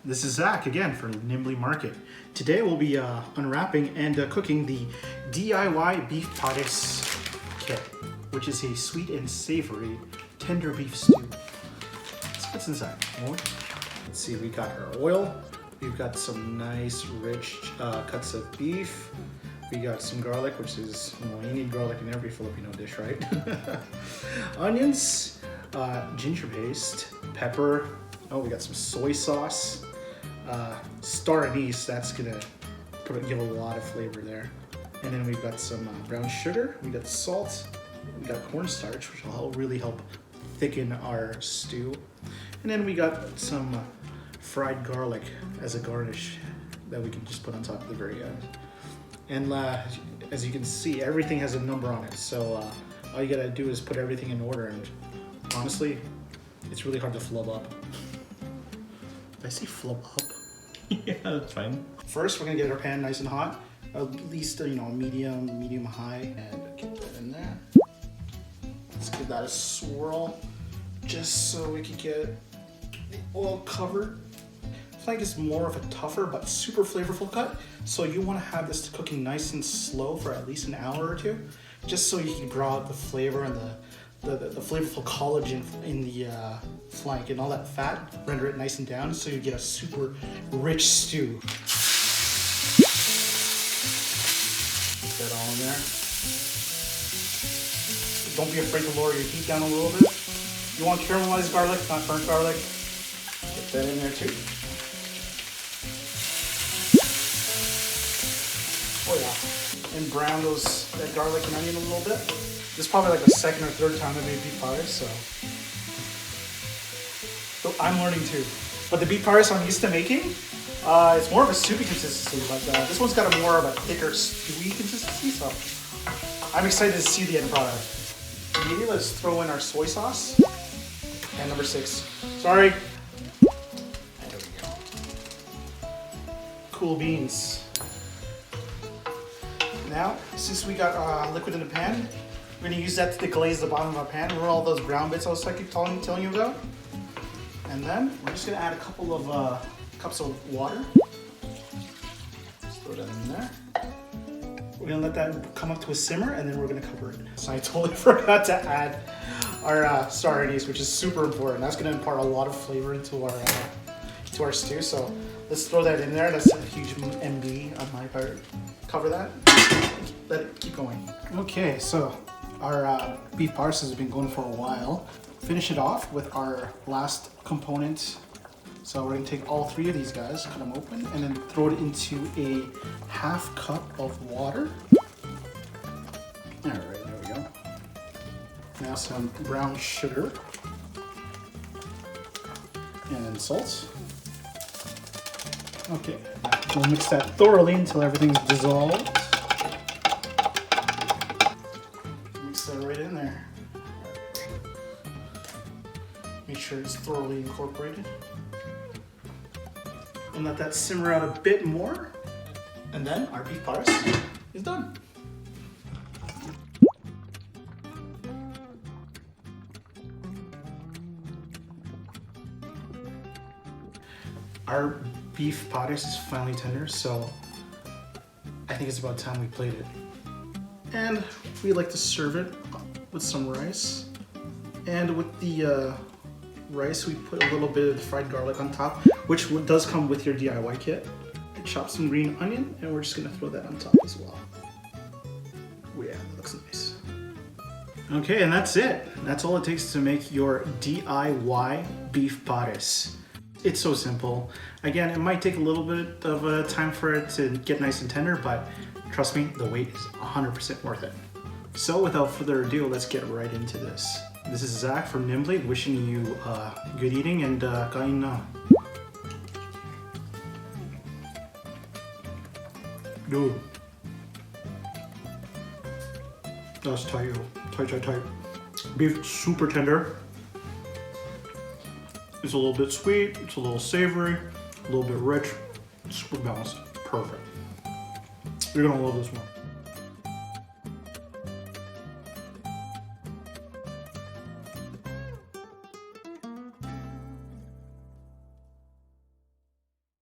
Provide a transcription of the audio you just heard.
This is Zach again for Nimbly Market. Today we'll be unwrapping and cooking the DIY beef patis kit, which is a sweet and savory tender beef stew. Let's get inside. Let's see, we got our oil. We've got some nice rich cuts of beef. We got some garlic, which is, well, you need garlic in every Filipino dish, right? Onions, ginger paste, pepper. Oh, we got some soy sauce. Star anise, that's gonna give a lot of flavor there. And then we've got some brown sugar, we got salt, we got cornstarch, which will really help thicken our stew. And then we got some fried garlic as a garnish that we can just put on top at the very end. And as you can see, everything has a number on it. So all you gotta do is put everything in order, and honestly, it's really hard to flub up. Did I say flub up? Yeah, that's fine. First, we're gonna get our pan nice and hot, at least medium high, and get that in there. Let's give that a swirl, just so we can get the oil covered. Flank is more of a tougher but super flavorful cut, so you want to have this cooking nice and slow for at least an hour or two, just so you can draw out the flavor and the flavorful collagen in the flank and all that fat, render it nice and down so you get a super rich stew. Put that all in there. Don't be afraid to lower your heat down a little bit. You want caramelized garlic, not burnt garlic. Get that in there too. Oh yeah. And brown that garlic and onion a little bit. This is probably like the second or third time I made beef patis, so I'm learning too. But the beef patis I'm used to making, it's more of a soupy consistency, but this one's got a more of a thicker, stewy consistency, so I'm excited to see the end product. Immediately, let's throw in our soy sauce. And number 6. Sorry. And there we go. Cool beans. Now, since we got liquid in the pan, we're gonna use that to glaze the bottom of our pan. Remember all those brown bits I was telling you about? And then we're just gonna add a couple of cups of water. Just throw that in there. We're gonna let that come up to a simmer, and then we're gonna cover it. So I totally forgot to add our star anise, which is super important. That's gonna impart a lot of flavor into our stew. So let's throw that in there. That's a huge MB on my part. Cover that. Let it keep going. Okay, so our beef patis has been going for a while. Finish it off with our last component. So we're gonna take all 3 of these guys, cut them open, and then throw it into a 1/2 cup of water. All right, there we go. Now some brown sugar and salt. Okay, we'll mix that thoroughly until everything's dissolved. Mix that right in there. Make sure it's thoroughly incorporated. And let that simmer out a bit more. And then our beef patis is done. Our beef patis is finally tender, so I think it's about time we plate it. And we like to serve it with some rice. And with the rice, we put a little bit of fried garlic on top, which does come with your DIY kit. Chop some green onion, and we're just gonna throw that on top as well. Oh yeah, that looks nice. Okay, and that's it. That's all it takes to make your DIY beef patis. It's so simple. Again, it might take a little bit of time for it to get nice and tender, but trust me, the wait is 100% worth it. So without further ado, let's get right into this. This is Zach from Nimbly, wishing you good eating and kain na. Dude, that's tight. Beef super tender. It's a little bit sweet, it's a little savory, a little bit rich, super balanced, perfect. You're gonna love this one.